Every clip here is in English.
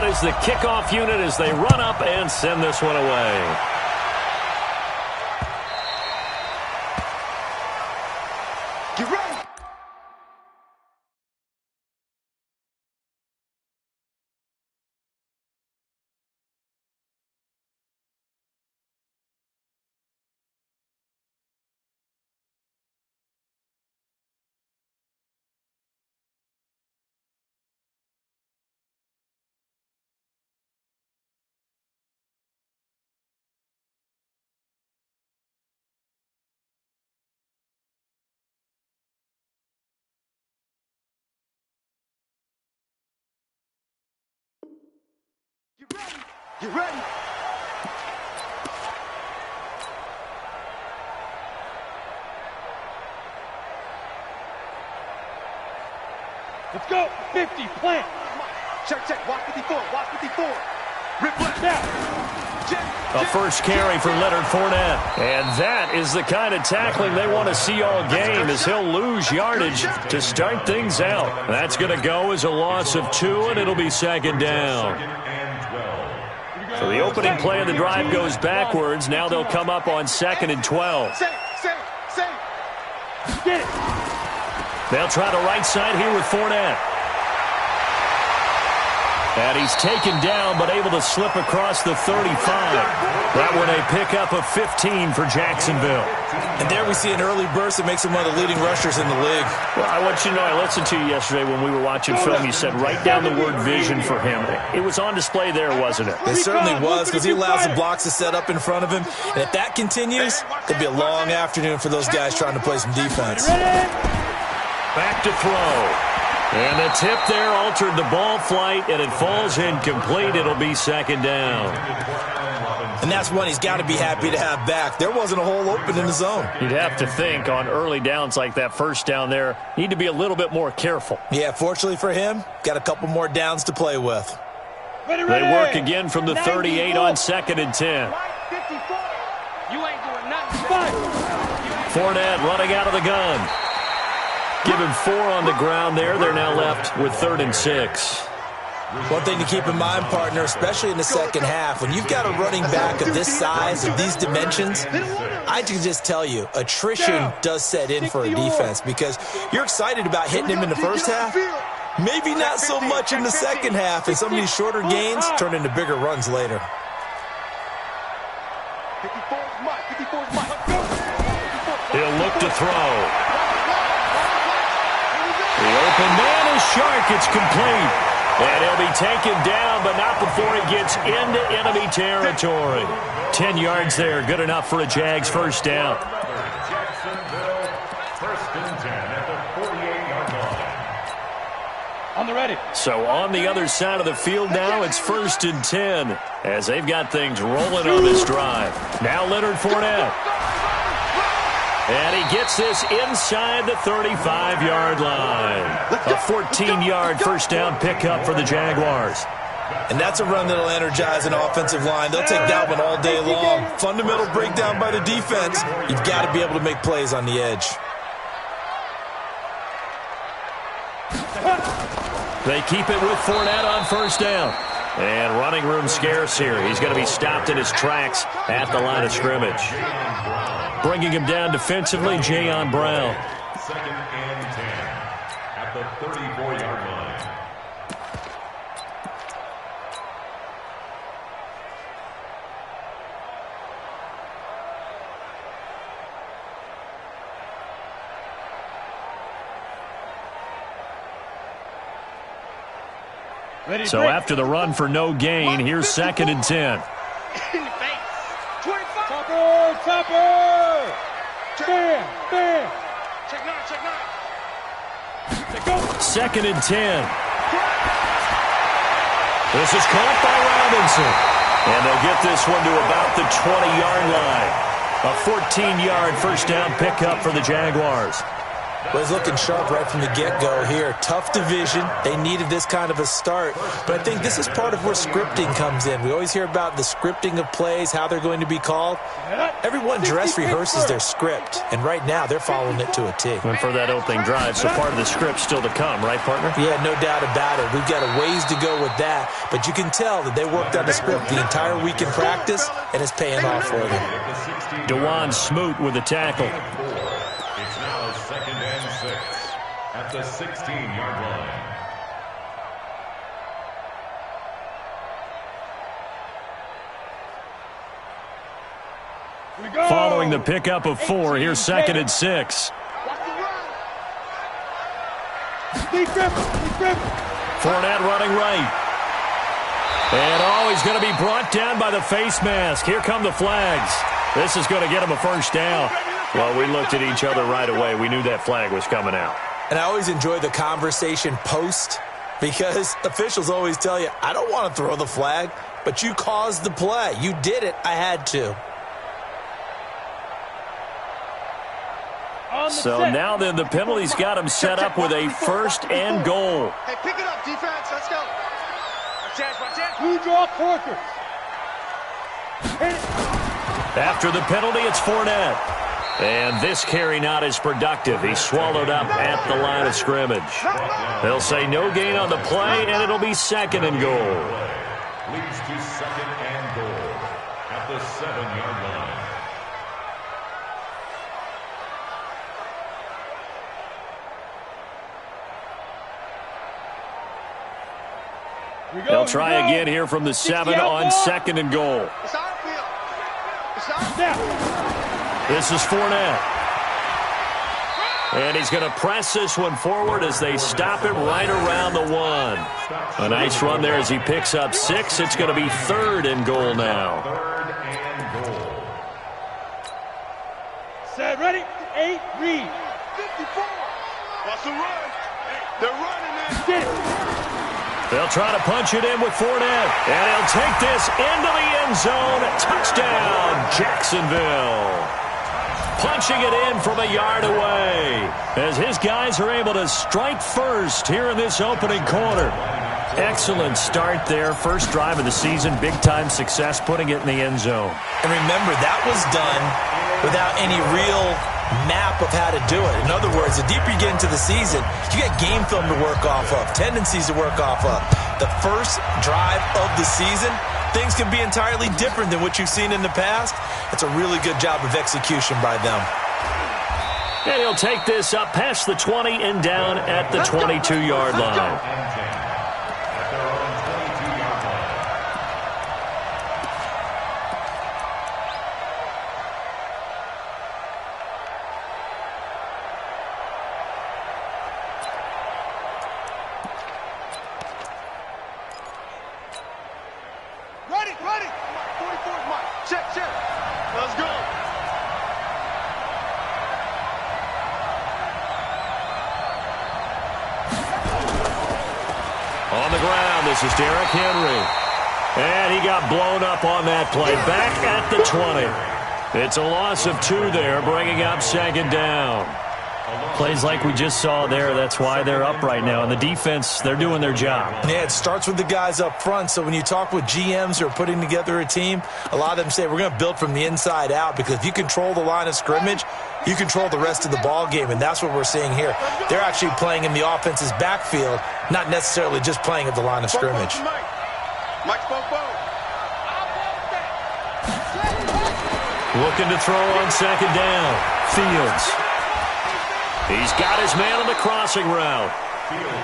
out as the kickoff unit as they run up and send this one away. Get ready. Get ready. Let's go. 50, plant. Check. Watch 54. Watch 54. Rip left. Now. A first carry for Leonard Fournette. And that is the kind of tackling they want to see all game, as he'll lose yardage to start things out. That's going to go as a loss of 2, and it'll be second down. So the opening play of the drive goes backwards. Now they'll come up on 2nd and 12. Safe. Get it. They'll try the right side here with Fournette. And he's taken down, but able to slip across the 35. That one a pickup of 15 for Jacksonville. And there we see an early burst that makes him one of the leading rushers in the league. Well, I want you to know, I listened to you yesterday when we were watching film. You said write down the word vision for him. It was on display there, wasn't it? It certainly was, because he allows the blocks to set up in front of him. And if that continues, it'll be a long afternoon for those guys trying to play some defense. Back to throw. And the tip there altered the ball flight, and it falls incomplete. It'll be second down. And that's one he's got to be happy to have back. There wasn't a hole open in the zone. You'd have to think on early downs like that first down there, need to be a little bit more careful. Yeah, fortunately for him, got a couple more downs to play with. Ready. They work again from the 38 on 2nd and 10. You ain't doing nothing. Fournette running out of the gun. Give him 4 on the ground there. They're now left with 3rd and 6. One thing to keep in mind, partner, especially in the second half, when you've got a running back of this size, of these dimensions, I can just tell you, attrition does set in for a defense, because you're excited about hitting him in the first half, maybe not so much in the second half, and some of these shorter gains turn into bigger runs later. 54's Mike. He'll look to throw. The open man is Shark. It's complete. And he'll be taken down, but not before he gets into enemy territory. 10 yards there. Good enough for a Jags first down. Jacksonville, first and 10 at the 48-yard line. On the ready. So on the other side of the field now, it's 1st and 10 as they've got things rolling on this drive. Now Leonard Fournette. And he gets this inside the 35-yard line. A 14-yard first down pickup for the Jaguars. And that's a run that'll energize an offensive line. They'll take that one all day long. Fundamental breakdown by the defense. You've got to be able to make plays on the edge. They keep it with Fournette on first down. And running room scarce here. He's going to be stopped in his tracks at the line of scrimmage. Bringing him down defensively, Jayon Brown. 2nd and 10 at the 34-yard line. Ready. So after the run for no gain, here's 2nd and 10. In the face. 25. Topper. Bam. Check 9. Go. 2nd and 10. This is caught by Robinson. And they'll get this one to about the 20-yard line. A 14-yard first down pickup for the Jaguars. Was looking sharp right from the get-go here. Tough division. They needed this kind of a start. But I think this is part of where scripting comes in. We always hear about the scripting of plays, how they're going to be called. Everyone dress rehearses their script, and right now they're following it to a T. And for that opening drive, so part of the script still to come, right, partner? Yeah, no doubt about it. We've got a ways to go with that, but you can tell that they worked on the script the entire week in practice, and it's paying off for them. DeJuan Smoot with the tackle. It's now 2nd and 6 at the 16-yard line. Following the pickup of 4, here's 2nd and 6. Fournette running right. And he's going to be brought down by the face mask. Here come the flags. This is going to get him a first down. Well, we looked at each other right away. We knew that flag was coming out. And I always enjoy the conversation post because officials always tell you, I don't want to throw the flag, but you caused the play. You did it. I had to. So now then the penalty's got him set up with a 1st and goal. Hey, pick it up, defense. Let's go. Who draw quarters? After the penalty, it's Fournette. And this carry not as productive. He's swallowed up at the line of scrimmage. They'll say no gain on the play, and it'll be 2nd and goal. Leads to 2nd and goal at the 7-yard line. They'll try again here from the 7 on 2nd and goal. It's our field. It's our field. This is Fournette. And he's going to press this one forward as they stop it right around the 1. A nice run there as he picks up 6. It's going to be 3rd and goal now. 3rd and goal. Set, ready, 8, read. 54. What's the run? They're running it. They'll try to punch it in with Fournette. And he'll take this into the end zone. Touchdown, Jacksonville. Punching it in from a yard away as his guys are able to strike first here in this opening quarter. Excellent start there. First drive of the season. Big-time success putting it in the end zone. And remember, that was done without any real map of how to do it. In other words, the deeper you get into the season, you got game film to work off of, tendencies to work off of. The first drive of the season, things can be entirely different than what you've seen in the past. It's a really good job of execution by them. And he'll take this up past the 20 and down at the 22-yard line. Ready. 44's mine. Check. Let's go. On the ground, this is Derrick Henry. And he got blown up on that play. Back at the 20. It's a loss of 2 there, bringing up 2nd down. Plays like we just saw there, that's why they're up right now. And the defense, they're doing their job. Yeah, it starts with the guys up front. So when you talk with GMs who are putting together a team, a lot of them say we're going to build from the inside out, because if you control the line of scrimmage, you control the rest of the ball game, and that's what we're seeing here. They're actually playing in the offense's backfield, not necessarily just playing at the line of scrimmage. Mike, Looking to throw on 2nd down. Fields. He's got his man on the crossing route.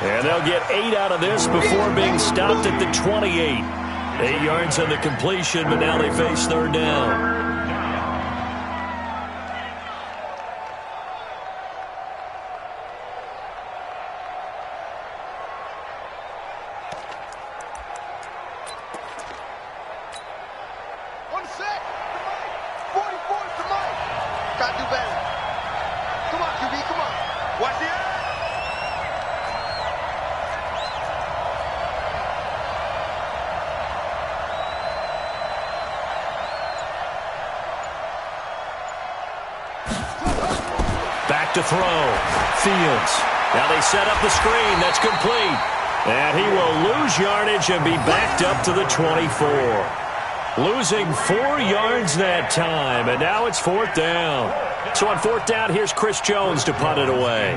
And they'll get 8 out of this before being stopped at the 28. 8 yards on the completion, but now they face 3rd down. On the set. 44's the mic. Got to do better. Come on, QB, come on. Watch it. Back to throw. Fields. Now they set up the screen. That's complete. And he will lose yardage and be backed up to the 24. Losing 4 yards that time, and now it's 4th down. So on 4th down, here's Chris Jones to punt it away.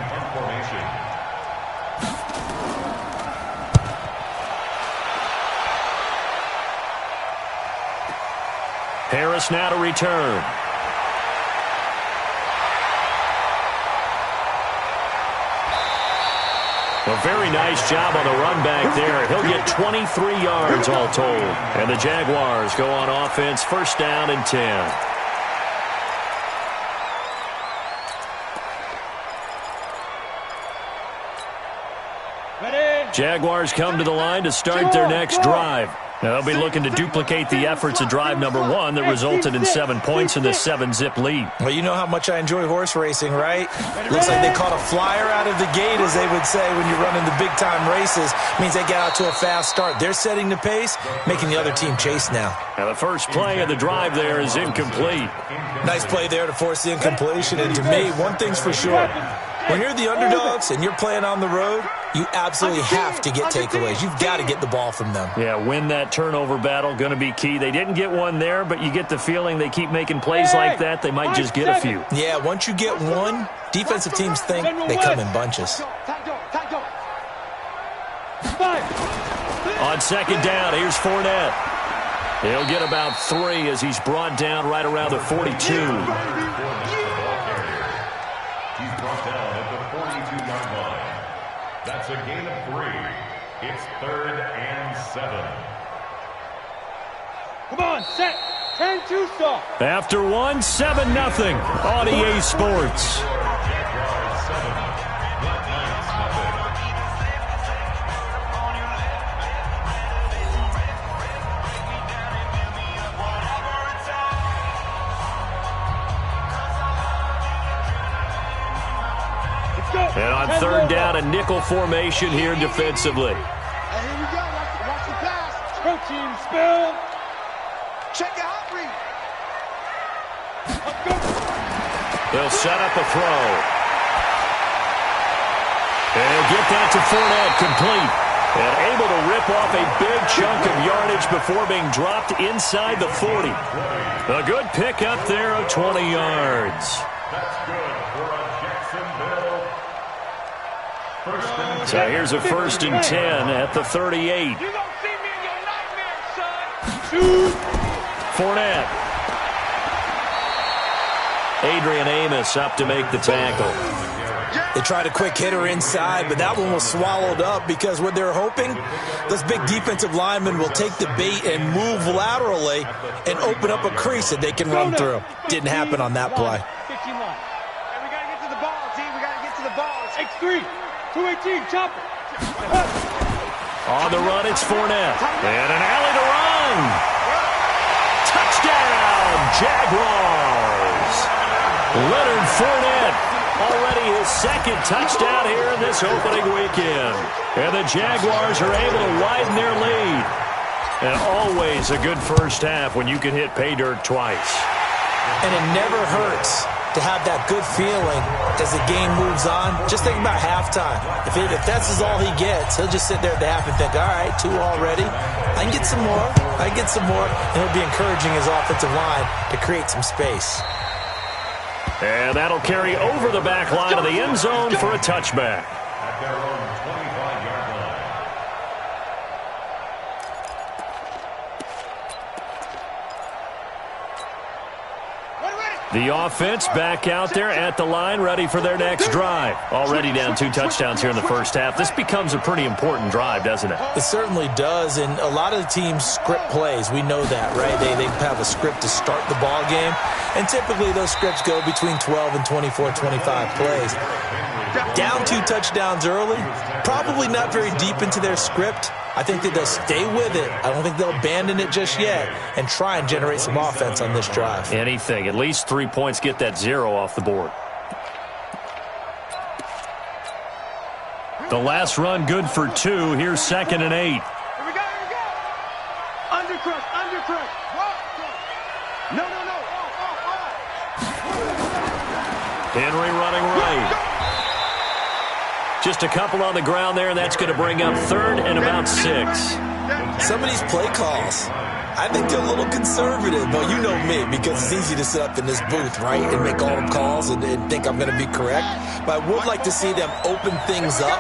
Harris now to return. A very nice job on the run back there. He'll get 23 yards all told. And the Jaguars go on offense, 1st down and 10. Jaguars come to the line to start their next drive. Now they'll be looking to duplicate the efforts of drive number 1 that resulted in 7 points in this 7-zip lead. Well, you know how much I enjoy horse racing, right? Looks like they caught a flyer out of the gate, as they would say when you're running the big-time races. Means they get out to a fast start. They're setting the pace, making the other team chase now. Now the first play of the drive there is incomplete. Nice play there to force the incompletion. And to me, one thing's for sure. When you're the underdogs and you're playing on the road, you absolutely have to get takeaways. You've got to get the ball from them. Yeah, win that turnover battle, going to be key. They didn't get one there, but you get the feeling they keep making plays like that, they might just get a few. Yeah, once you get one, defensive teams think they come in bunches. On 2nd down, here's Fournette. He'll get about 3 as he's brought down right around the 42. He's brought down at the 42-yard line. That's a gain of 3. It's 3rd and 7. Come on, set. 10-2 stop. After 1, 7-0 on EA Sports. Jaguars 7. Black Knights nothing. And on 3rd down, a nickel formation here defensively. Hey, here we go. Watch the pass. Go team, spill. Check your hot read. Let's go. They'll set up a throw. And he'll get that to Fournette, complete. And able to rip off a big chunk of yardage before being dropped inside the 40. A good pick up there of 20 yards. That's good for a Jacksonville. So here's a 1st and 10 at the 38. You gonna see me in your nightmares, son. Shoot. Fournette. Adrian Amos up to make the tackle. They tried a quick hitter inside, but that one was swallowed up because what they're hoping, those big defensive linemen will take the bait and move laterally and open up a crease that they can run through. Didn't happen on that play. 15 line. Hey, we got to get to the ball, team. We got to get to the ball. X3. 218, chopper. On the run, it's Fournette. And an alley to run. Touchdown, Jaguars. Leonard Fournette, already his 2nd touchdown here in this opening weekend. And the Jaguars are able to widen their lead. And always a good first half when you can hit pay dirt twice. And it never hurts to have that good feeling as the game moves on. Just think about halftime. If that's all he gets, he'll just sit there at the half and think, all right, 2 already. I can get some more. I can get some more. And he'll be encouraging his offensive line to create some space. And that'll carry over the back line of the end zone for a touchback. At their own 25-yard line. The offense back out there at the line, ready for their next drive. Already down 2 touchdowns here in the first half. This becomes a pretty important drive, doesn't it? It certainly does, and a lot of the teams script plays. We know that, right? They have a script to start the ball game, and typically those scripts go between 12 and 24, 25 plays. Down 2 touchdowns early, probably not very deep into their script. I think that they'll stay with it. I don't think they'll abandon it just yet and try and generate some offense on this drive. Anything. At least 3 points, get that 0 off the board. The last run good for 2. Here's 2nd and 8. Here we go, here we go. Undercrush, undercrush. No, no, no. Henry running right. Just a couple on the ground there, and that's going to bring up third and about 6. Some of these play calls, I think they're a little conservative, but you know me, because it's easy to sit up in this booth, right, and make all the calls and think I'm going to be correct. But I would like to see them open things up,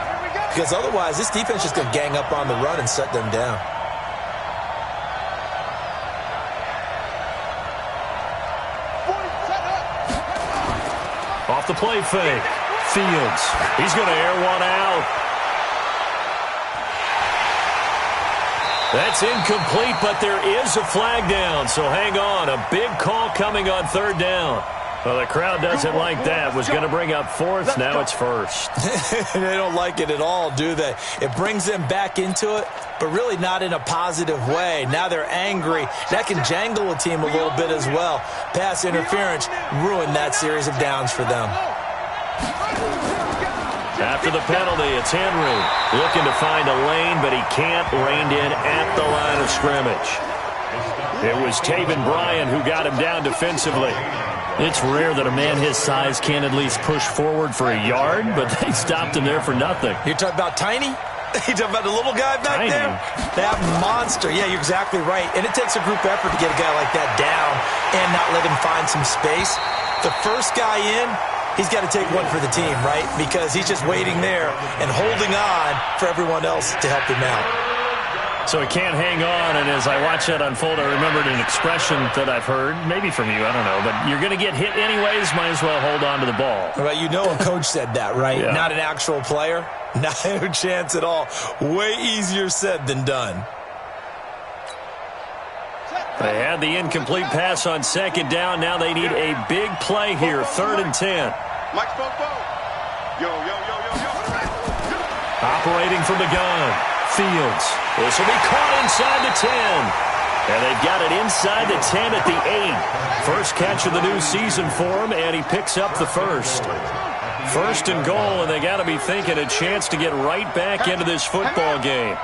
because otherwise this defense is going to gang up on the run and shut them down. Off the play fake. Fields. He's going to air one out. That's incomplete, but there is a flag down, so hang on. A big call coming on third down. Well, the crowd doesn't like that. Was going to bring up fourth. Now it's first. They don't like it at all, do they? It brings them back into it, but really not in a positive way. Now they're angry. That can jangle a team a little bit as well. Pass interference ruined that series of downs for them. After the penalty, it's Henry looking to find a lane, but he can't. Reined in at the line of scrimmage. It was Taven Bryan who got him down defensively. It's rare that a man his size can at least push forward for a yard, but they stopped him there for nothing. You're talking about Tiny? You talking about the little guy back there? That monster. Yeah, you're exactly right. And it takes a group effort to get a guy like that down and not let him find some space. The first guy in, he's got to take one for the team, right? Because he's just waiting there and holding on for everyone else to help him out. So he can't hang on, and as I watch that unfold, I remembered an expression that I've heard, maybe from you, I don't know, but you're going to get hit anyways, might as well hold on to the ball. Well, you know a coach said that, right? Yeah. Not an actual player? Not a chance at all. Way easier said than done. They had the incomplete pass on second down. Now they need a big play here, 3rd and 10. Mike Spopo. Yo. Operating from the gun. Fields. This will be caught inside the 10. And they've got it inside the 10 at the 8. First catch of the new season for him, and he picks up the first. 1st and goal, and they got to be thinking a chance to get right back into this football game.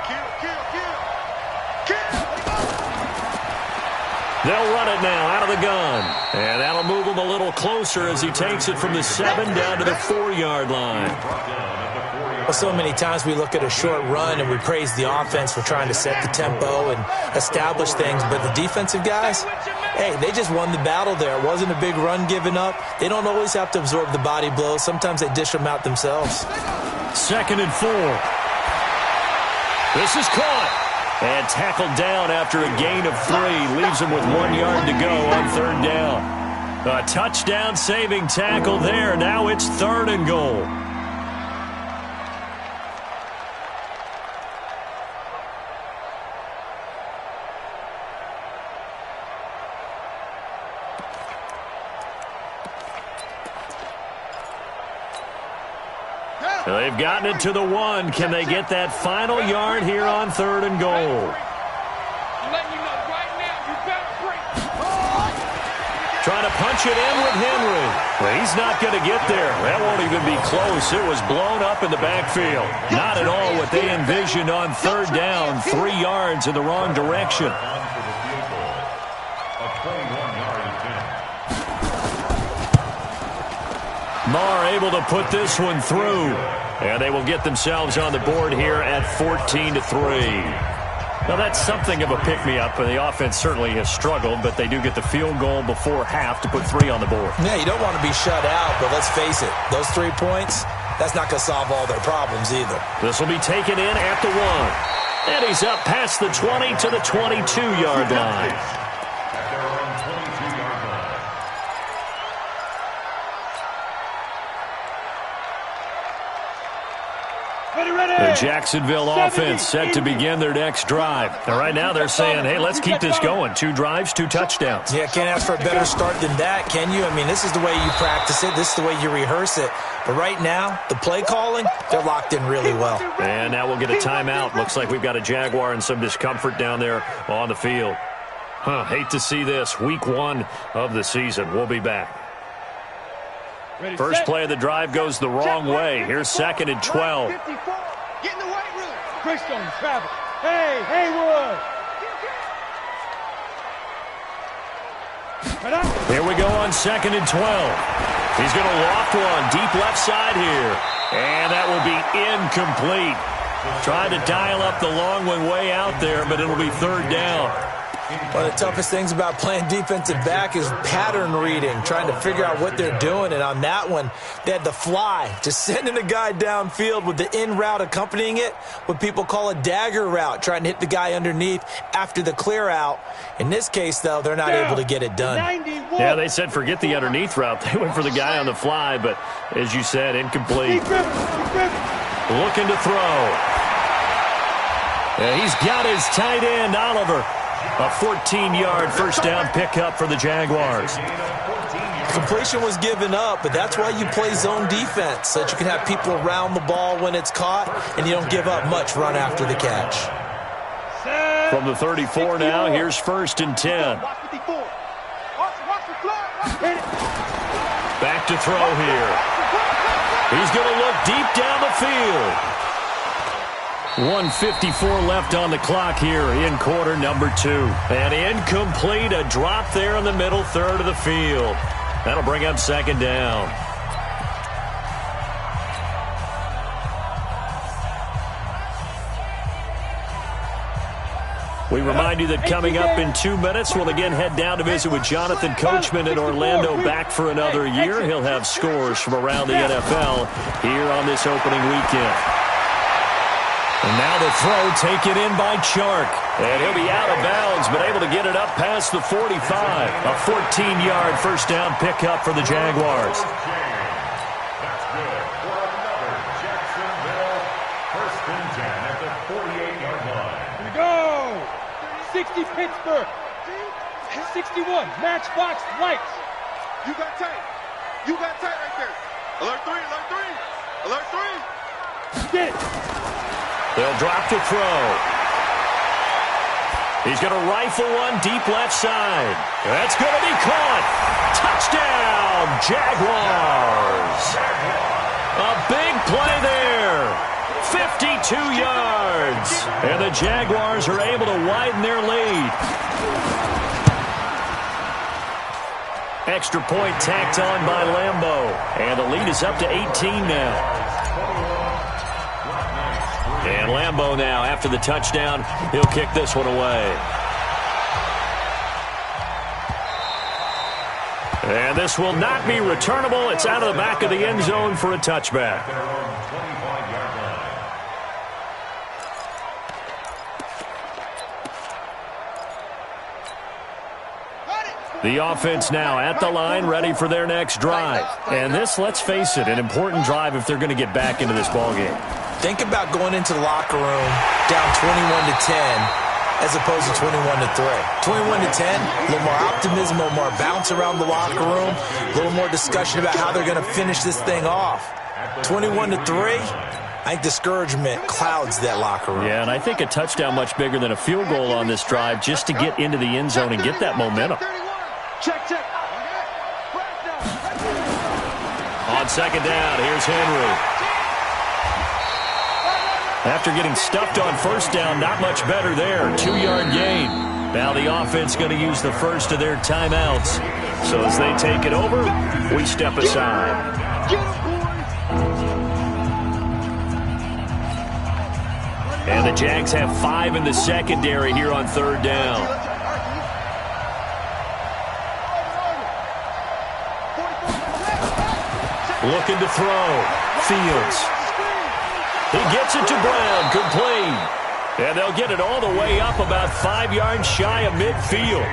They'll run it now out of the gun. And that'll move him a little closer as he takes it from the 7 down to the 4-yard line. Well, so many times we look at a short run and we praise the offense for trying to set the tempo and establish things. But the defensive guys, hey, they just won the battle there. It wasn't a big run given up. They don't always have to absorb the body blows. Sometimes they dish them out themselves. 2nd and 4. This is caught. And tackled down after a gain of 3. Leaves him with 1 yard to go on 3rd down. A touchdown-saving tackle there. Now it's 3rd and goal. They've gotten it to the 1. Can they get that final yard here on 3rd and goal? I'm letting you know right now, you better break. Trying to punch it in with Henry. Well, he's not going to get there. That won't even be close. It was blown up in the backfield. Not at all what they envisioned on 3rd down. 3 yards in the wrong direction. Marr able to put this one through. And they will get themselves on the board here at 14-3. Now, that's something of a pick-me-up. The offense certainly has struggled, but they do get the field goal before half to put 3 on the board. Yeah, you don't want to be shut out, but let's face it, those 3 points, that's not going to solve all their problems either. This will be taken in at the 1. And he's up past the 20 to the 22-yard line. The Jacksonville offense set to begin their next drive. And right now they're saying, hey, let's keep this going. 2 drives, 2 touchdowns. Yeah, can't ask for a better start than that, can you? I mean, this is the way you practice it. This is the way you rehearse it. But right now, the play calling, they're locked in really well. And now we'll get a timeout. Looks like we've got a Jaguar and some discomfort down there on the field. Hate to see this. Week 1 of the season. We'll be back. First play of the drive goes the wrong way. Here's 2nd and 12. Get in the weight room. Chris on travel. Hey, Haywood. Here we go on 2nd and 12. He's going to loft one deep left side here. And that will be incomplete. Trying to dial up the long one way out there, but it'll be third down. One of the toughest things about playing defensive back is pattern reading, trying to figure out what they're doing. And on that one, they had the fly, just sending a guy downfield with the in route accompanying it, what people call a dagger route, trying to hit the guy underneath after the clear out. In this case, though, they're not able to get it done. 91. Yeah, they said forget the underneath route. They went for the guy on the fly, but as you said, incomplete. Looking to throw. Yeah, he's got his tight end, Oliver. A 14-yard first down pickup for the Jaguars. Completion was given up, but that's why you play zone defense, so that you can have people around the ball when it's caught, and you don't give up much run after the catch. From the 34 now, here's first and 10. Back to throw here. He's going to look deep down the field. 1:54 left on the clock here in quarter number 2. And incomplete, a drop there in the middle third of the field. That'll bring up second down. We remind you that coming up in 2 minutes, we'll again head down to visit with Jonathan Coachman in Orlando, back for another year. He'll have scores from around the NFL here on this opening weekend. And now the throw taken in by Chark. And he'll be out of bounds, but able to get it up past the 45. A 14-yard first down pickup for the Jaguars. That's good for another Jacksonville first and 10 at the 48-yard line. Here we go. 60 Pittsburgh. 61 Matchbox Lights. You got tight. You got tight right there. Alert 3, alert 3. Alert 3. Get it. They'll drop to throw. He's going to rifle one deep left side. That's going to be caught. Touchdown, Jaguars. A big play there. 52 yards. And the Jaguars are able to widen their lead. Extra point tacked on by Lambeau. And the lead is up to 18 now. And Lambeau now, after the touchdown, he'll kick this one away. And this will not be returnable. It's out of the back of the end zone for a touchback. The offense now at the line, ready for their next drive. And this, let's face it, an important drive if they're going to get back into this ballgame. Think about going into the locker room down 21-10 as opposed to 21-3. 21-10, a little more optimism, a little more bounce around the locker room, a little more discussion about how they're going to finish this thing off. 21-3, I think discouragement clouds that locker room. Yeah, and I think a touchdown much bigger than a field goal on this drive just to get into the end zone and get that momentum. Check. On second down, here's Henry. After getting stuffed on first down, not much better there. 2-yard gain. Now the offense going to use the first of their timeouts. So as they take it over, we step aside. And the Jags have 5 in the secondary here on third down. Looking to throw. Fields. He gets it to Brown, complete. And they'll get it all the way up about 5 yards shy of midfield.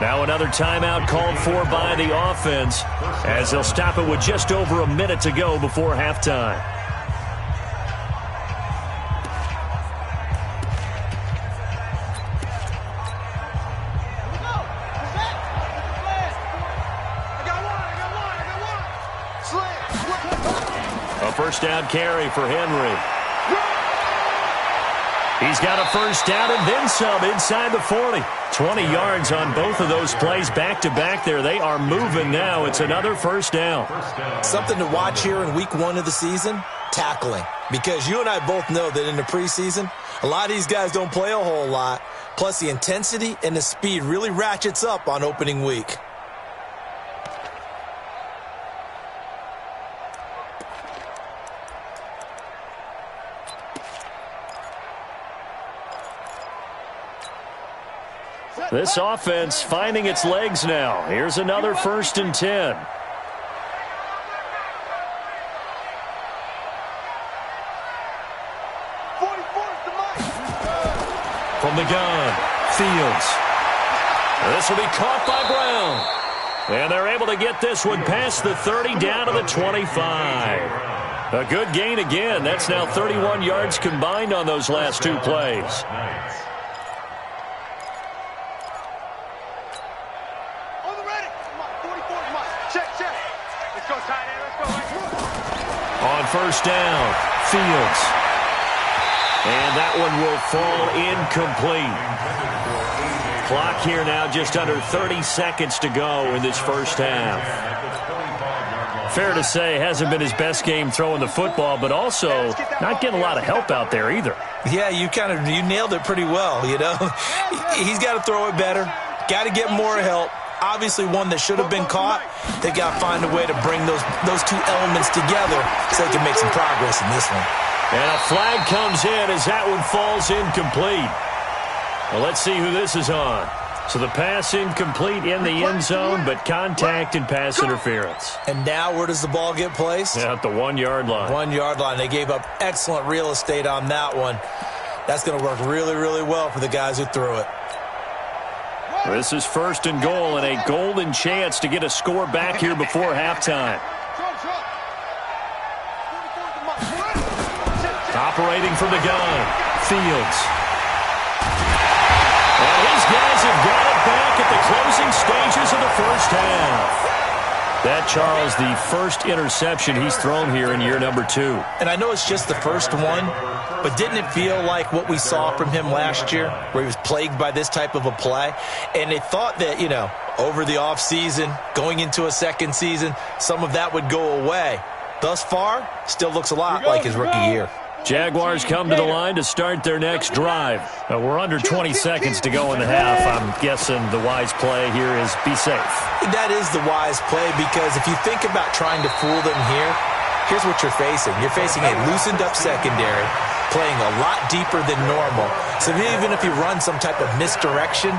Now another timeout called for by the offense as they'll stop it with just over a minute to go before halftime. A first down carry for Henry. He's got a first down and then some inside the 40. 20 yards on both of those plays back-to-back there. They are moving now. It's another first down. Something to watch here in week 1 of the season, tackling. Because you and I both know that in the preseason, a lot of these guys don't play a whole lot. Plus the intensity and the speed really ratchets up on opening week. This offense finding its legs now. Here's another 1st and 10. From the gun, Fields. This will be caught by Brown. And they're able to get this one past the 30 down to the 25. A good gain again. That's now 31 yards combined on those last 2 plays. On the ready. Come on, 44, come on. Check. Let's go, tight end. Let's go. On 1st down, Fields. And that one will fall incomplete. Clock here now just under 30 seconds to go in this 1st half. Fair to say, hasn't been his best game throwing the football, but also not getting a lot of help out there either. Yeah, you nailed it pretty well, you know. He's got to throw it better. Got to get more help. Obviously one that should have been caught. They got to find a way to bring those 2 elements together so they can make some progress in this one. And a flag comes in as that one falls incomplete. Well, let's see who this is on. So the pass incomplete in the end zone, but contact and pass interference. And now where does the ball get placed? Yeah, at the 1-yard line. 1-yard line. They gave up excellent real estate on that one. That's going to work really, really well for the guys who threw it. This is 1st and goal and a golden chance to get a score back here before halftime. Operating from the gun, Fields. And his guys have got it back at the closing stages of the 1st half. That, Charles, the first interception he's thrown here in year number 2. And I know it's just the first one, but didn't it feel like what we saw from him last year, where he was plagued by this type of a play? And they thought that, you know, over the offseason, going into a second season, some of that would go away. Thus far, still looks a lot like his rookie year. Jaguars come to the line to start their next drive. We're under 20 seconds to go in the half. I'm guessing the wise play here is be safe. That is the wise play, because if you think about trying to fool them here, here's what you're facing. You're facing a loosened up secondary, playing a lot deeper than normal. So even if you run some type of misdirection,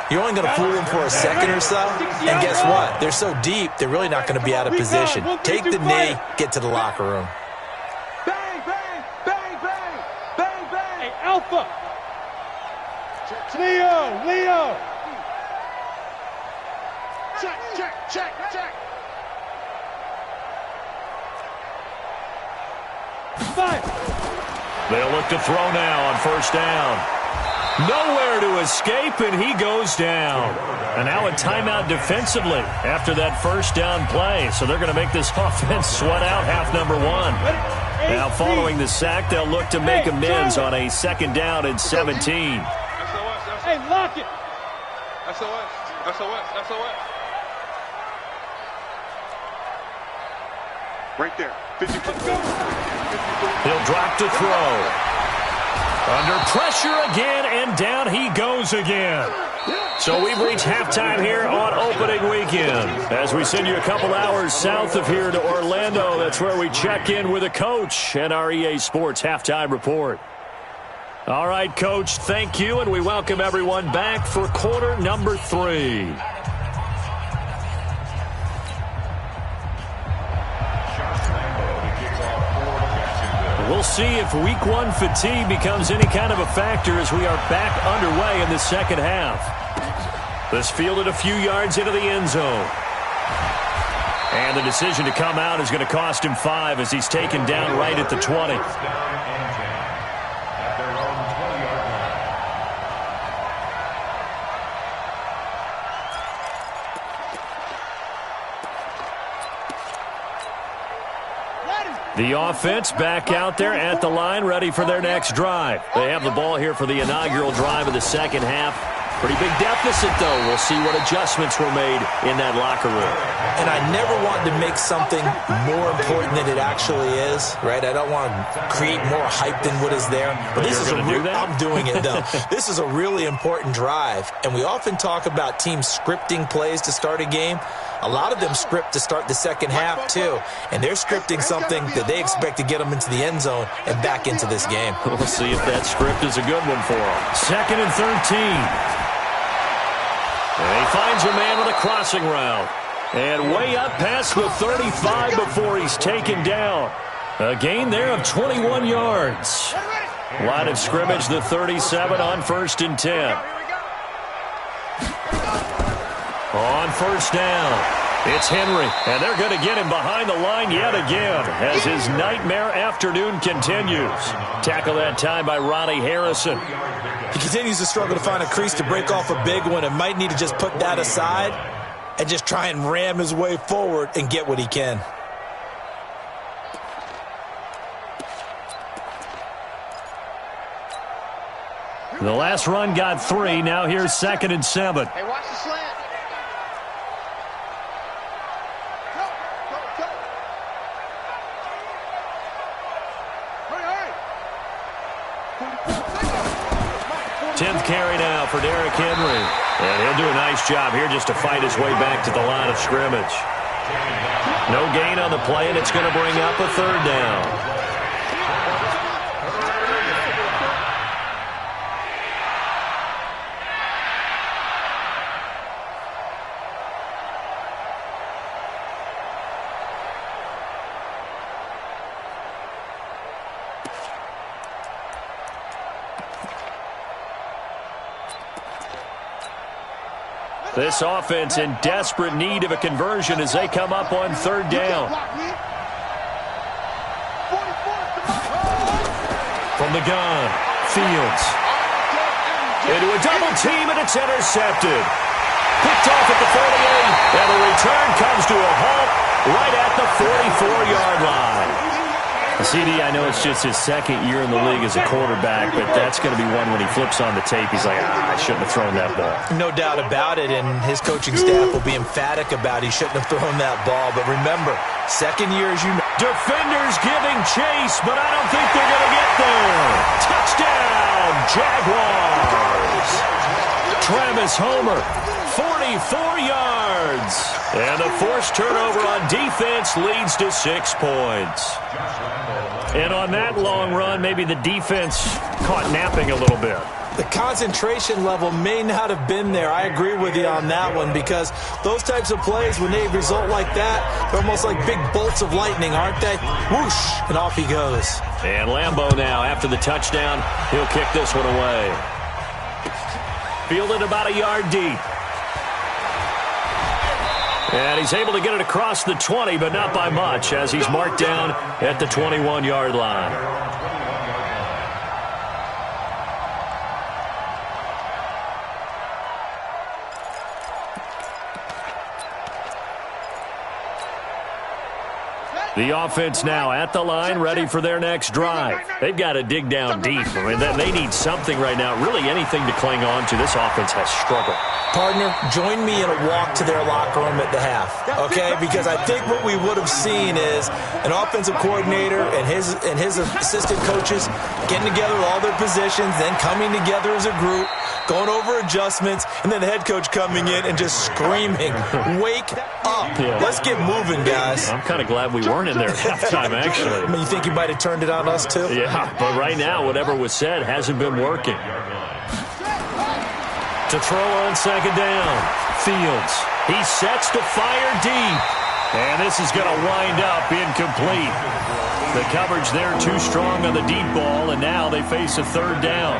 you're only going to fool them for a second or so. And guess what? They're so deep, they're really not going to be out of position. Take the knee, get to the locker room. Alpha. Leo. Check. Fire. They'll look to throw now on 1st down. Nowhere to escape, and he goes down. And now a timeout defensively after that 1st down play. So they're going to make this offense sweat out half number 1. Now following the sack, they'll look to make amends on a 2nd down and 17. Hey, lock it. SOS. Right there. 50. He'll drop to throw. Under pressure again, and down he goes again. So we've reached halftime here on opening weekend. As we send you a couple hours south of here to Orlando, that's where we check in with a coach and our EA Sports halftime report. All right, Coach, thank you, and we welcome everyone back for quarter number 3. We'll see if week 1 fatigue becomes any kind of a factor as we are back underway in the 2nd half. This fielded a few yards into the end zone. And the decision to come out is going to cost him 5 as he's taken down right at the 20. The offense back out there at the line, ready for their next drive. They have the ball here for the inaugural drive of the 2nd half. Pretty big deficit, though. We'll see what adjustments were made in that locker room. And I never want to make something more important than it actually is, right? I don't want to create more hype than what is there. But this is I'm doing it, though. This is a really important drive. And we often talk about teams scripting plays to start a game. A lot of them script to start the 2nd half, too. And they're scripting something that they expect to get them into the end zone and back into this game. We'll see if that script is a good one for them. 2nd and 13. And he finds a man with a crossing route. And way up past the 35 before he's taken down. A gain there of 21 yards. Line of scrimmage, the 37 on 1st and 10. On first down, it's Henry, and they're going to get him behind the line yet again as his nightmare afternoon continues. Tackle that time by Ronnie Harrison. He continues to struggle to find a crease to break off a big one and might need to just put that aside and just try and ram his way forward and get what he can. The last run got 3. Now here's 2nd and 7. Hey, watch the slant. Hurry. 10th carry now for Derrick Henry. And he'll do a nice job here just to fight his way back to the line of scrimmage. No gain on the play, and it's going to bring up a 3rd down. This offense in desperate need of a conversion as they come up on 3rd down. From the gun, Fields. Into a double team, and it's intercepted. Picked off at the 48, and the return comes to a halt right at the 44-yard line. CD, I know it's just his 2nd year in the league as a quarterback, but that's going to be one when he flips on the tape. He's like, I shouldn't have thrown that ball. No doubt about it, and his coaching staff will be emphatic about he shouldn't have thrown that ball. But remember, 2nd year, as you know. Defenders giving chase, but I don't think they're going to get there. Touchdown, Jaguars. Travis Homer, 44 yards. And a forced turnover on defense leads to 6 points. And on that long run, maybe the defense caught napping a little bit. The concentration level may not have been there. I agree with you on that one, because those types of plays, when they result like that, they're almost like big bolts of lightning, aren't they? Whoosh, and off he goes. And Lambeau now, after the touchdown, he'll kick this one away. Fielded about a yard deep. And he's able to get it across the 20, but not by much, as he's marked down at the 21-yard line. The offense now at the line, ready for their next drive. They've got to dig down deep. I mean, they need something right now, really anything to cling on to. This offense has struggled. Partner, join me in a walk to their locker room at the half, okay? Because I think what we would have seen is an offensive coordinator and his assistant coaches getting together with all their positions, then coming together as a group, going over adjustments, and then the head coach coming in and just screaming, wake up. Yeah. Let's get moving, guys. I'm kind of glad we weren't in there at halftime, actually. I mean, you think you might have turned it on us, too? Yeah, but right now, whatever was said hasn't been working. To throw on 2nd down, Fields. He sets to fire deep. And this is going to wind up incomplete. The coverage there too strong on the deep ball, and now they face a 3rd down.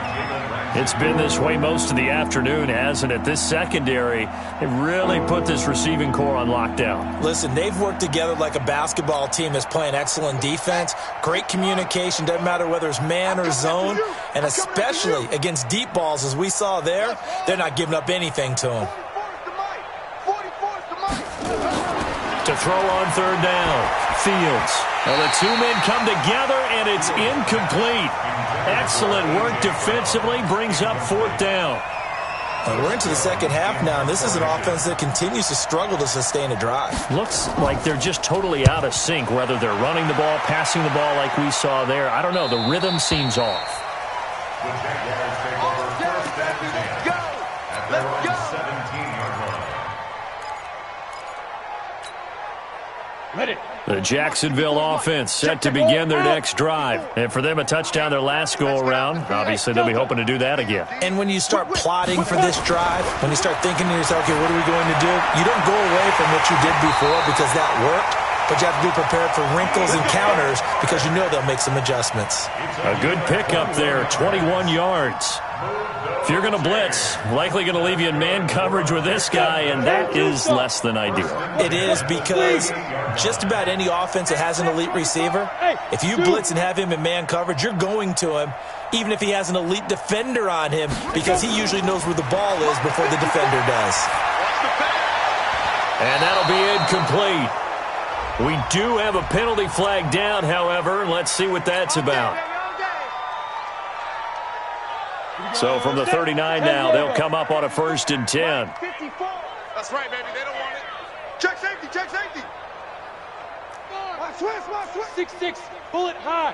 It's been this way most of the afternoon, hasn't it? This secondary, they really put this receiving core on lockdown. Listen, they've worked together like a basketball team that's playing excellent defense. Great communication, doesn't matter whether it's man or zone. And especially against deep balls, as we saw there, they're not giving up anything to them. To throw on 3rd down, Fields. Well, the 2 men come together, and it's incomplete. Excellent work defensively, brings up 4th down. And we're into the 2nd half now, and this is an offense that continues to struggle to sustain a drive. Looks like they're just totally out of sync, whether they're running the ball, passing the ball like we saw there. I don't know. The rhythm seems off. The Jaguars take over 1st and 10 at their own 17-yard line. Ready. The Jacksonville offense set to begin their next drive. And for them, a touchdown their last go-around. Obviously, they'll be hoping to do that again. And when you start plotting for this drive, when you start thinking to yourself, okay, what are we going to do? You don't go away from what you did before because that worked, but you have to be prepared for wrinkles and counters because you know they'll make some adjustments. A good pickup there, 21 yards. If you're going to blitz, likely going to leave you in man coverage with this guy, and that is less than ideal. It is because just about any offense that has an elite receiver, if you blitz and have him in man coverage, you're going to him, even if he has an elite defender on him, because he usually knows where the ball is before the defender does. And that'll be incomplete. We do have a penalty flag down, however. Let's see what that's about. So from the 39 now, they'll come up on a 1st and 10. That's right, baby. They don't want it. Check safety. Check safety. Switch. 6-6. Pull it high.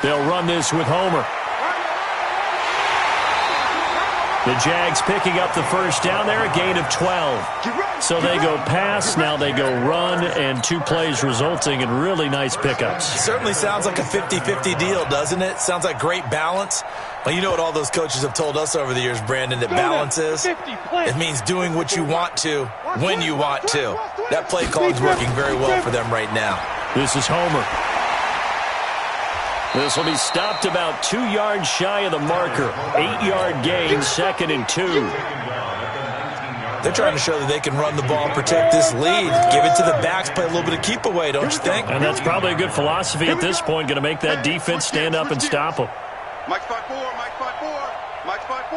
They'll run this with Homer. The Jags picking up the first down there, a gain of 12. So they go pass, now they go run, and 2 plays resulting in really nice pickups. Certainly sounds like a 50-50 deal, doesn't it? Sounds like great balance. Well, you know what all those coaches have told us over the years, Brandon, that balance is? It means doing what you want to when you want to. That play calling's working very well for them right now. This is Homer. This will be stopped about 2 yards shy of the marker. 8-yard gain, 2nd and 2. They're trying to show that they can run the ball and protect this lead. Give it to the backs, play a little bit of keep away, don't you think? And that's probably a good philosophy at this point, going to make that defense stand up and stop them. Mike's 5-4. Mike's 5-4. Mike's 5-4.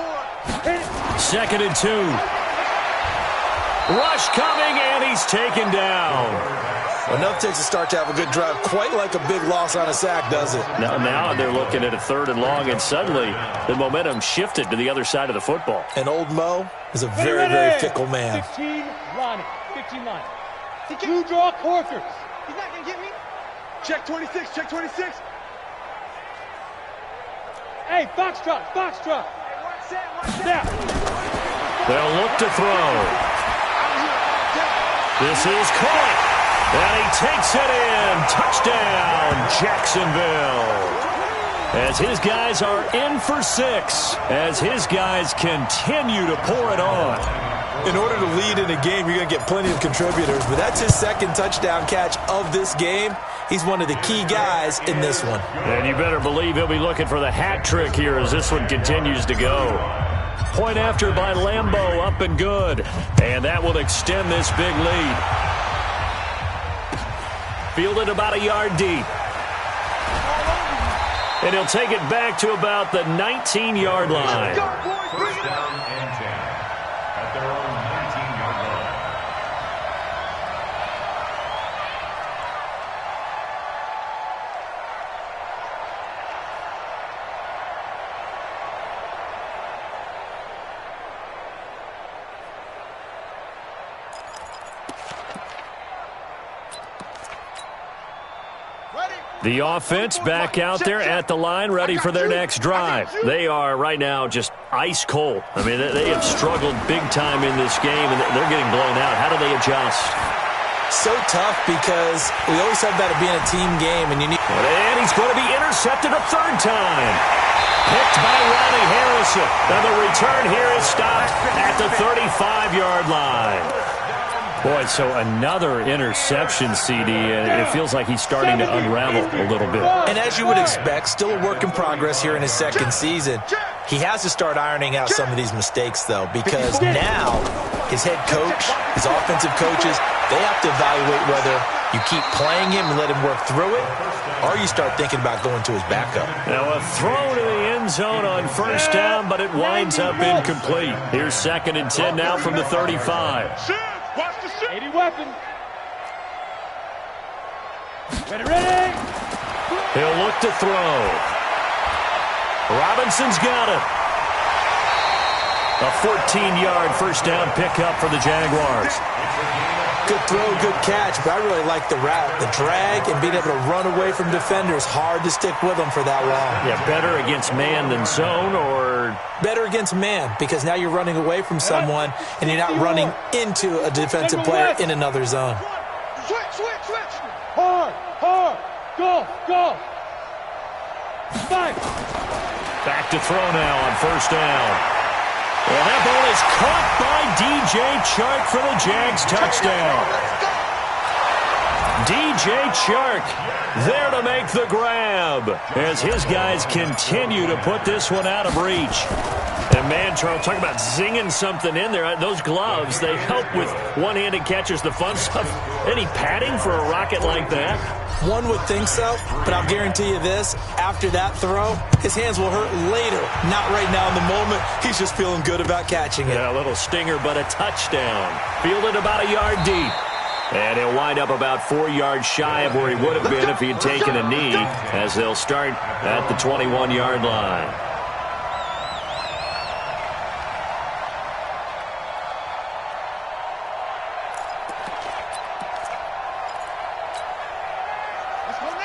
2nd and 2. Rush coming, and he's taken down. Enough takes a start to have a good drive, quite like a big loss on a sack, does it? Now they're looking at a 3rd and long, and suddenly the momentum shifted to the other side of the football. And old Mo is a very, very fickle man. 15 lining. 15 lining. You draw corkers. He's not going to get me. Check 26. Check 26. Hey, foxtrot. Foxtrot. Snap. They'll look to throw. This is caught. And he takes it in. Touchdown, Jacksonville. As his guys are in for 6. As his guys continue to pour it on. In order to lead in a game, you're going to get plenty of contributors. But that's his 2nd touchdown catch of this game. He's one of the key guys in this one. And you better believe he'll be looking for the hat trick here as this one continues to go. Point after by Lambeau, up and good. And that will extend this big lead. Fielded about a yard deep. And he'll take it back to about the 19-yard line. First down and 10 at their own 19-yard line. The offense back out there at the line, ready for their next drive. They are right now just ice cold. I mean, they have struggled big time in this game, and they're getting blown out. How do they adjust? So tough because we always have that being a team game, and you need. And he's going to be intercepted a 3rd time. Picked by Ronnie Harrison. Now the return here is stopped at the 35-yard line. Boy, so another interception, CD, and it feels like he's starting to unravel a little bit. And as you would expect, still a work in progress here in his 2nd season. He has to start ironing out some of these mistakes, though, because now his head coach, his offensive coaches, they have to evaluate whether you keep playing him and let him work through it, or you start thinking about going to his backup. Now a throw to the end zone on 1st down, but it winds up incomplete. Here's 2nd and 10 now from the 35. 80 weapon. Ready. He'll look to throw. Robinson's got it. A 14-yard 1st down pickup for the Jaguars. Good throw, good catch, but I really like the route, the drag, and being able to run away from defenders. Hard to stick with them for that long. Yeah, better against man than zone, or? Better against man, because now you're running away from someone, and you're not running into a defensive player in another zone. Hard. Go. Go. Fight. Back to throw now on first down. And that ball is caught by DJ Chark for the Jags touchdown. DJ Chark there to make the grab as his guys continue to put this one out of reach. And, man, Charles, talk about zinging something in there. Those gloves, they help with one-handed catchers, the fun stuff. Any padding for a rocket like that? One would think so, but I'll guarantee you this. After that throw, his hands will hurt later. Not right now in the moment. He's just feeling good about catching it. Yeah, a little stinger, but a touchdown. Fielded about a yard deep. And he'll wind up about 4 yards shy of where he would have been if he had taken a knee, as they'll start at the 21-yard line.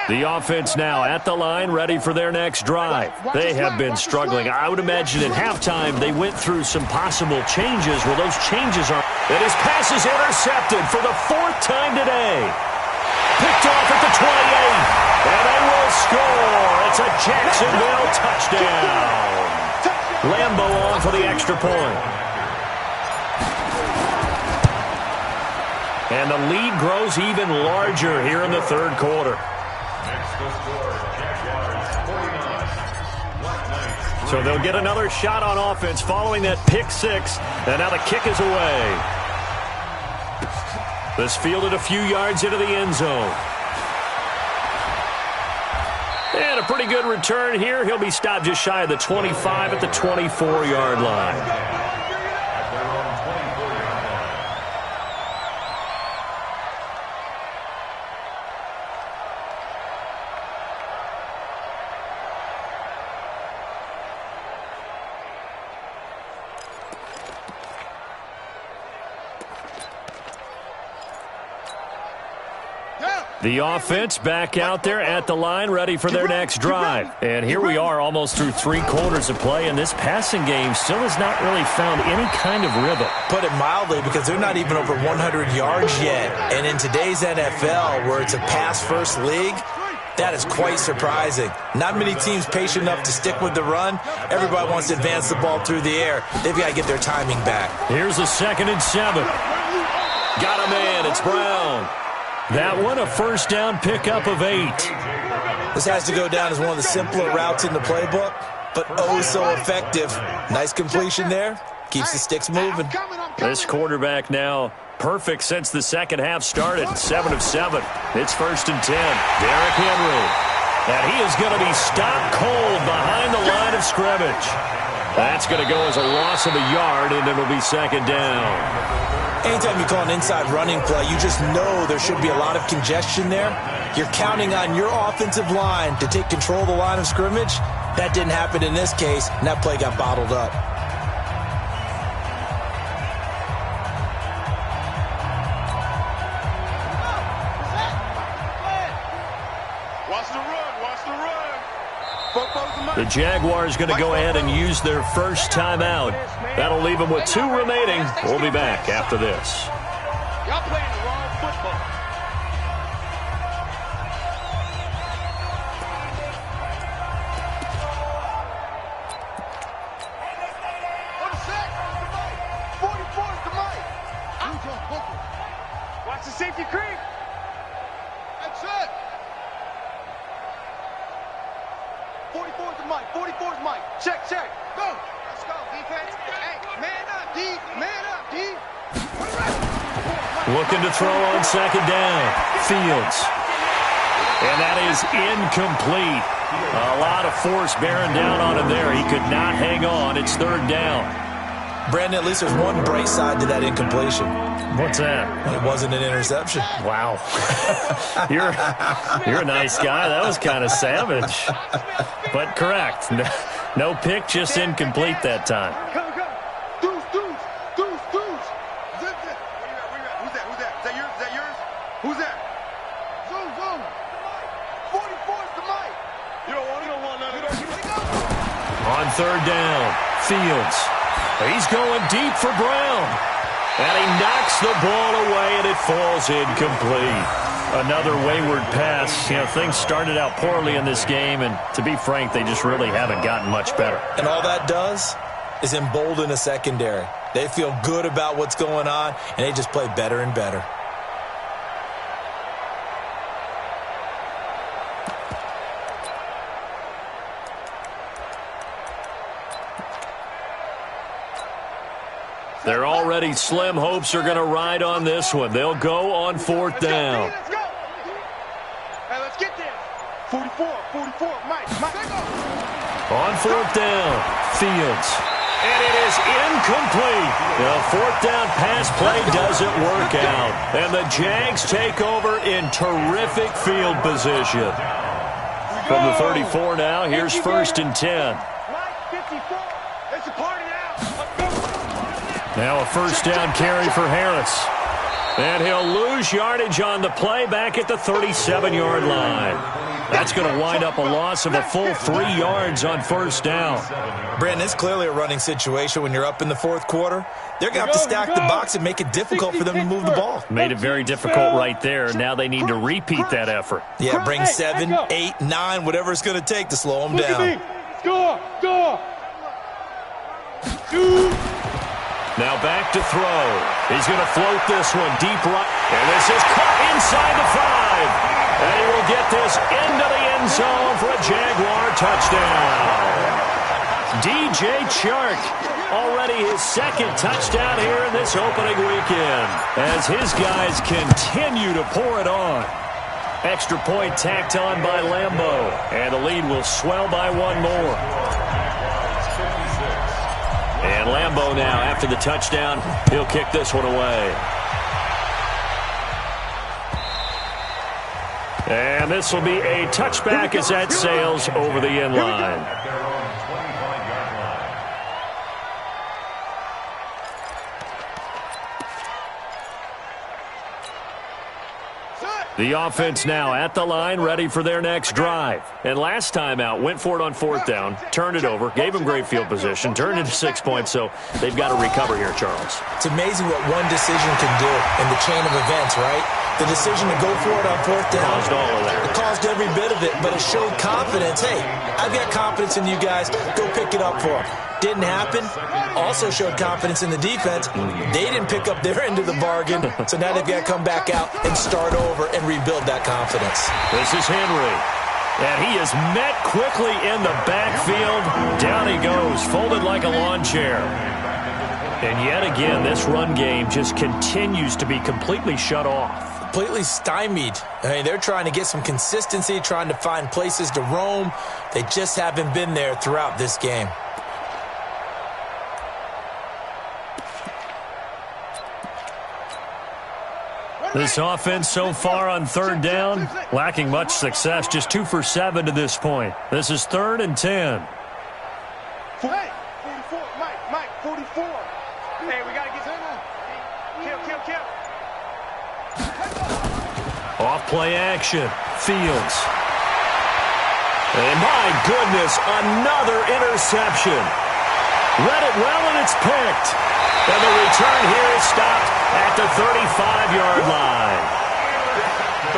The offense now at the line, ready for their next drive. They have been struggling. I would imagine at halftime they went through some possible changes. Well, those changes are... And his pass is intercepted for the 4th time today. Picked off at the 28. And they will score. It's a Jacksonville touchdown. Lambo on for the extra point. And the lead grows even larger here in the third quarter. So they'll get another shot on offense following that pick six. And now the kick is away. This fielded a few yards into the end zone. And a pretty good return here. He'll be stopped just shy of the 25 at the 24-yard line. The offense back out there at the line, ready for their next drive. And here we are almost through 3 quarters of play, and this passing game still has not really found any kind of rhythm. Put it mildly, because they're not even over 100 yards yet. And in today's NFL, where it's a pass-first league, that is quite surprising. Not many teams patient enough to stick with the run. Everybody wants to advance the ball through the air. They've got to get their timing back. Here's a 2nd and 7. Got a man. It's Brown. That one, a first down pickup of 8. This has to go down as one of the simpler routes in the playbook, but oh so effective. Nice completion there. Keeps the sticks moving. This quarterback now perfect since the second half started. 7 of 7. It's 1st and 10. Derrick Henry. And he is going to be stopped cold behind the line of scrimmage. That's going to go as a loss of a yard, and it'll be 2nd down. Anytime you call an inside running play, you just know there should be a lot of congestion there. You're counting on your offensive line to take control of the line of scrimmage. That didn't happen in this case, and that play got bottled up. Watch the run. Watch the run. The Jaguars going to go ahead and use their first timeout. That'll leave them with 2 remaining. We'll be back after this. Y'all playing the wrong football. On the sack. 44 is the mic. Watch the safety creep. That's it. 44 is the mic. 44 is Mike. Check, check. Go. Let's go, defense. Hey, man up, D. Man up, D. Looking to throw on 2nd down. Fields. And that is incomplete. A lot of force bearing down on him there. He could not hang on. It's 3rd down. Brandon, at least there's one bright side to that incompletion. What's that? It wasn't an interception. Wow. You're a nice guy. That was kind of savage. But correct. No pick, just incomplete that time. Deuce. Where you at? Who's that? Is that yours? Is that yours? Who's that? Zoom. 44 is the mic. You don't want none of that. On 3rd down, Fields. He's going deep for Brown. And he knocks the ball away, and it falls incomplete. Another wayward pass. You know, things started out poorly in this game, and to be frank, they just really haven't gotten much better. And all that does is embolden a secondary. They feel good about what's going on, and they just play better and better. They're already slim hopes are going to ride on this one. They'll go on fourth down. Let's go. Hey, let's get there. 44, Mike. On fourth down, Fields. And it is incomplete. The fourth down pass play doesn't work out. And the Jags take over in terrific field position. From the 34 now, here's 1st and 10. Mike, 54. It's a party now. Let's go. Now a first down carry for Harris. And he'll lose yardage on the play back at the 37-yard line. That's going to wind up a loss of a full 3 yards on first down. Brandon, it's clearly a running situation when you're up in the fourth quarter. They're going to have to stack the box and make it difficult for them to move the ball. Made it very difficult right there. Now they need to repeat that effort. Yeah, bring 7, 8, 9, whatever it's going to take to slow them down. Score! Now back to throw. He's going to float this one deep right. And this is caught inside the 5. And he will get this into the end zone for a Jaguar touchdown. DJ Chark, already his 2nd touchdown here in this opening weekend, as his guys continue to pour it on. Extra point tacked on by Lambeau, and the lead will swell by 1 more. And Lambeau now, after the touchdown, he'll kick this one away. And this will be a touchback as that sails over the end line. The offense now at the line, ready for their next drive. And last time out, went for it on 4th down, turned it over, gave them great field position, turned it to 6 points, so they've got to recover here, Charles. It's amazing what one decision can do in the chain of events, right? The decision to go for it on 4th down. Caused all of that. It caused every bit of it, but it showed confidence. Hey, I've got confidence in you guys. Go pick it up for them. Didn't happen. Also showed confidence in the defense. They didn't pick up their end of the bargain, so now they've got to come back out and start over and rebuild that confidence. This is Henry. And he is met quickly in the backfield. Down he goes, folded like a lawn chair. And yet again, this run game just continues to be completely shut off. Completely stymied. I mean, they're trying to get some consistency, trying to find places to roam. They just haven't been there throughout this game. This offense so far on 3rd down, lacking much success, just 2 for 7 to this point. This is 3rd and 10. Hey, 44, Mike, 44. Hey, we got to get kill. Off-play action, Fields. And my goodness, another interception. Read it well, and it's picked. And the return here is stopped at the 35-yard line.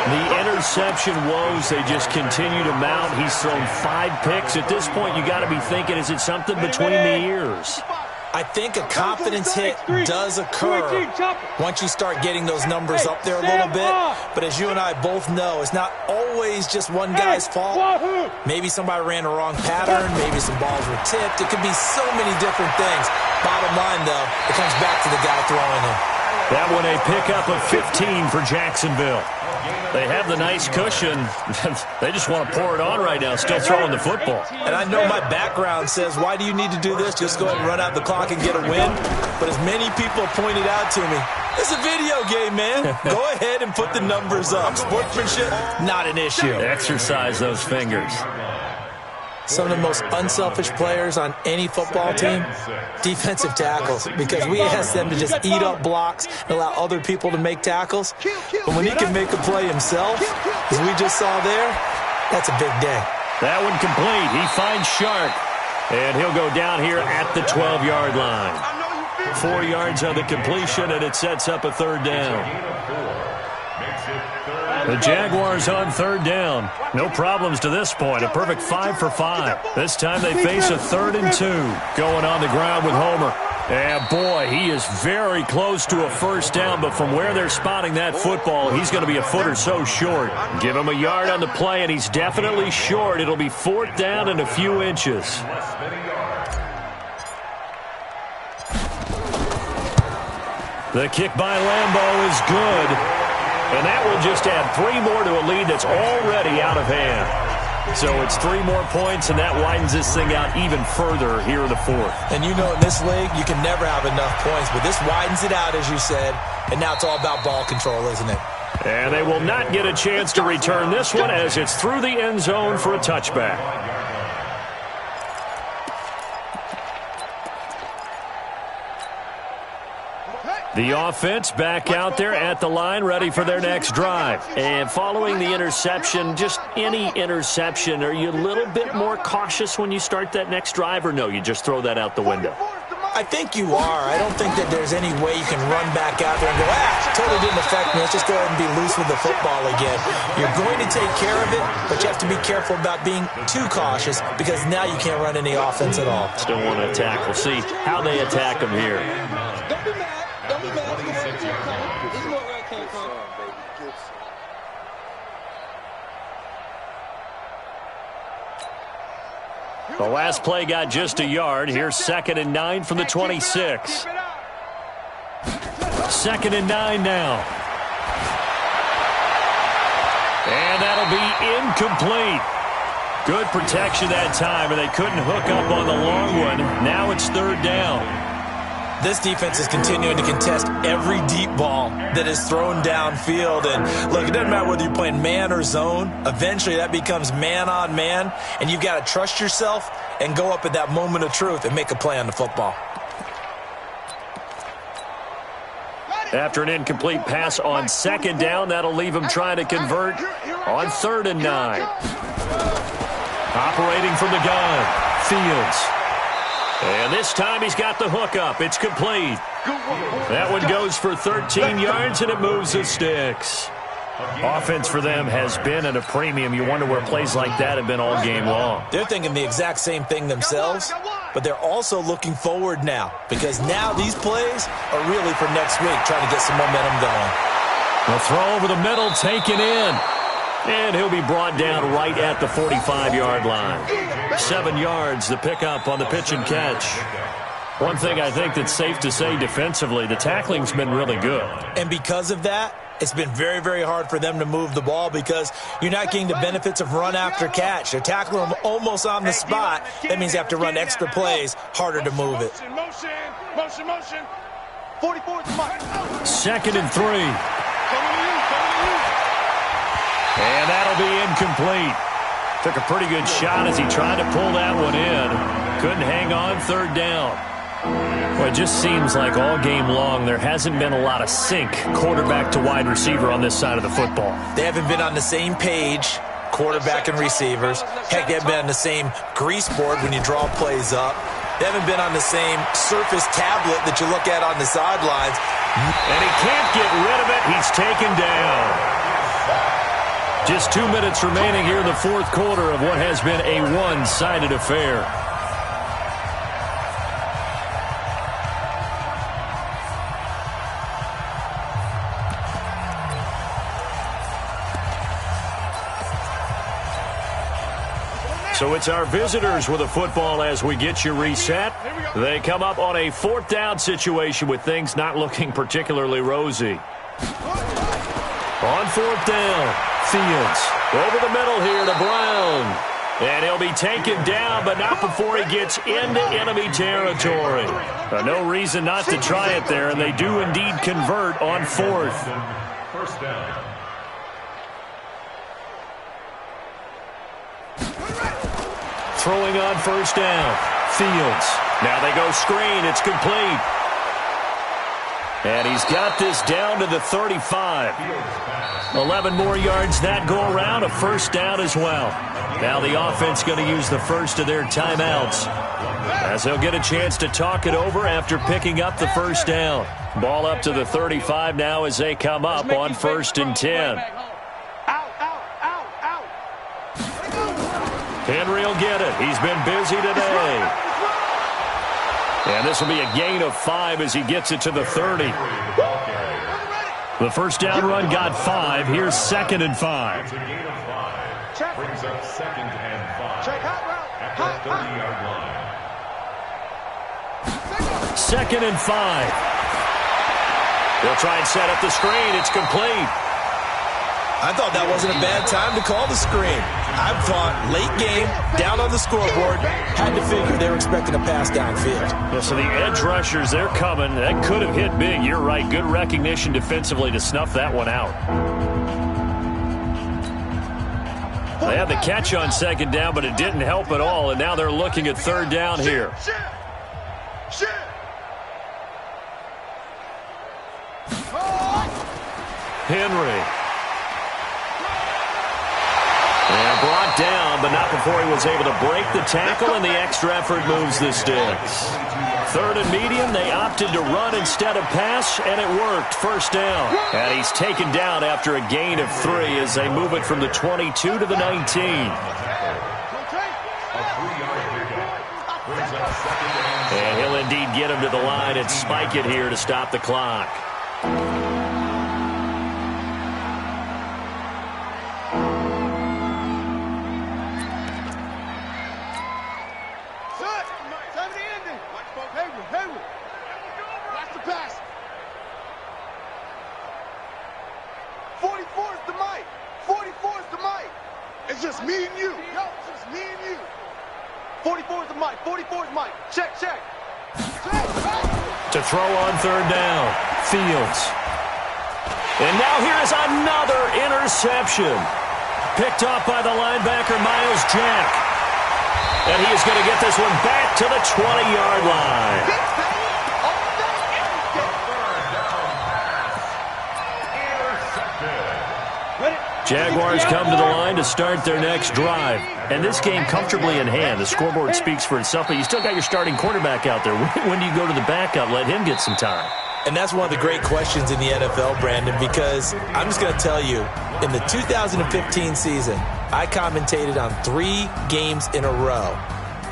The interception woes, they just continue to mount. He's thrown 5 picks. At this point, you got to be thinking, is it something between the ears? I think a confidence hit does occur once you start getting those numbers up there a little bit. But as you and I both know, it's not always just one guy's fault. Maybe somebody ran a wrong pattern. Maybe some balls were tipped. It could be so many different things. Bottom line, though, it comes back to the guy throwing them. That one a pickup of 15 for Jacksonville. They have the nice cushion. They just want to pour it on right now, still throwing the football. And I know my background says, why do you need to do this? Just go ahead and run out the clock and get a win. But as many people pointed out to me, it's a video game, man. Go ahead and put the numbers up. Sportsmanship, not an issue. Exercise those fingers. Some of the most unselfish players on any football team, defensive tackles, because we ask them to just eat up blocks and allow other people to make tackles. But when he can make a play himself, as we just saw there, that's a big day. That one complete. He finds Shark, and he'll go down here at the 12-yard line. 4 yards on the completion, and it sets up a 3rd down. Makes it third. The Jaguars on third down. No problems to this point. A perfect 5 for 5. This time they face a 3rd and 2. Going on the ground with Homer. And boy, he is very close to a first down, but from where they're spotting that football, he's going to be a foot or so short. Give him a yard on the play, and he's definitely short. It'll be 4th down and a few inches. Less than a yard. The kick by Lambeau is good, and that will just add 3 more to a lead that's already out of hand. So it's 3 more points, and that widens this thing out even further here in the 4th. And you know in this league, you can never have enough points, but this widens it out, as you said, and now it's all about ball control, isn't it? And they will not get a chance to return this one as it's through the end zone for a touchback. The offense back out there at the line, ready for their next drive. And following the interception, just any interception, are you a little bit more cautious when you start that next drive, or no, you just throw that out the window? I think you are. I don't think that there's any way you can run back out there and go, totally didn't affect me. Let's just go ahead and be loose with the football again. You're going to take care of it, but you have to be careful about being too cautious because now you can't run any offense at all. Still want to attack. We'll see how they attack them here. Don't be mad. Don't be mad. This is where I came from. The last play got just a yard. Here's 2nd and 9 from the 26. 2nd and 9 now. And that'll be incomplete. Good protection that time, and they couldn't hook up on the long one. Now it's 3rd down. This defense is continuing to contest every deep ball that is thrown downfield. And look, it doesn't matter whether you're playing man or zone. Eventually that becomes man on man, and you've got to trust yourself and go up at that moment of truth and make a play on the football. After an incomplete pass on 2nd down, that'll leave him trying to convert on 3rd and 9. Operating from the gun, Fields. And this time he's got the hook up. It's complete. That one goes for 13 yards, and it moves the sticks. Offense for them has been at a premium. You wonder where plays like that have been all game long. They're thinking the exact same thing themselves, but they're also looking forward now because now these plays are really for next week, trying to get some momentum going. The throw over the middle, taken in. And he'll be brought down right at the 45-yard line. 7 yards, the pickup on the pitch and catch. One thing I think that's safe to say defensively, the tackling's been really good. And because of that, it's been very, very hard for them to move the ball because you're not getting the benefits of run after catch. They're tackling them almost on the spot. That means they have to run extra plays, harder to move it. Motion. 44 is mine. 2nd and 3. And that'll be incomplete. Took a pretty good shot as he tried to pull that one in. Couldn't hang on 3rd down. Well, it just seems like all game long there hasn't been a lot of sync quarterback to wide receiver on this side of the football. They haven't been on the same page, quarterback and receivers. Heck, they haven't been on the same grease board when you draw plays up. They haven't been on the same surface tablet that you look at on the sidelines. And he can't get rid of it. He's taken down. Just 2 minutes remaining here in the 4th quarter of what has been a one-sided affair. So it's our visitors with a football as we get you reset. They come up on a 4th down situation with things not looking particularly rosy. On 4th down, Fields over the middle here to Brown. And he'll be taken down, but not before he gets into enemy territory. No reason not to try it there, and they do indeed convert on 4th. First down. Throwing on 1st down, Fields. Now they go screen. It's complete. And he's got this down to the 35. 11 more yards that go around, a 1st down as well. Now the offense going to use the first of their timeouts as they'll get a chance to talk it over after picking up the 1st down. Ball up to the 35 now as they come up on 1st and 10. Henry will get it. He's been busy today. And this will be a gain of 5 as he gets it to the 30. The first down run got 5. Here's 2nd and 5. It's a gain of 5. Brings up 2nd and 5 at the 30-yard line. 2nd and 5. They'll try and set up the screen. It's complete. I thought that wasn't a bad time to call the screen. I thought late game, down on the scoreboard, had to figure they were expecting a pass downfield. Yeah, so the edge rushers, they're coming. That could have hit big. You're right. Good recognition defensively to snuff that one out. They had the catch on 2nd down, but it didn't help at all, and now they're looking at 3rd down here. Henry. And brought down, but not before he was able to break the tackle, and the extra effort moves the sticks. 3rd and medium, they opted to run instead of pass, and it worked. 1st down. And he's taken down after a gain of 3 as they move it from the 22 to the 19. And he'll indeed get him to the line and spike it here to stop the clock. To throw on 3rd down, Fields. And now here is another interception. Picked off by the linebacker, Miles Jack. And he is going to get this one back to the 20-yard line. Jaguars come to the line to start their next drive. And this game comfortably in hand. The scoreboard speaks for itself, but you still got your starting quarterback out there. When do you go to the backup? Let him get some time. And that's one of the great questions in the NFL, Brandon, because I'm just going to tell you, in the 2015 season, I commentated on 3 games in a row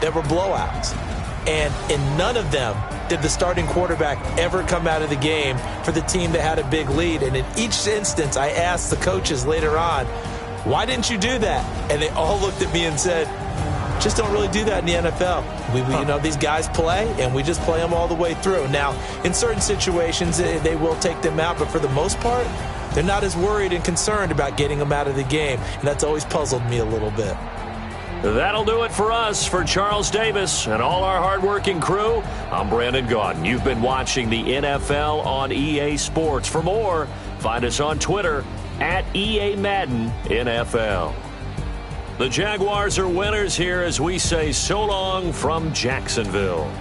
that were blowouts. And in none of them did the starting quarterback ever come out of the game for the team that had a big lead. And in each instance, I asked the coaches later on, why didn't you do that? And they all looked at me and said, just don't really do that in the NFL. You know, these guys play, and we just play them all the way through. Now, in certain situations, they will take them out, but for the most part, they're not as worried and concerned about getting them out of the game. And that's always puzzled me a little bit. That'll do it for us. For Charles Davis and all our hardworking crew, I'm Brandon Gaudin. You've been watching the NFL on EA Sports. For more, find us on Twitter at EA Madden NFL. The Jaguars are winners here as we say so long from Jacksonville.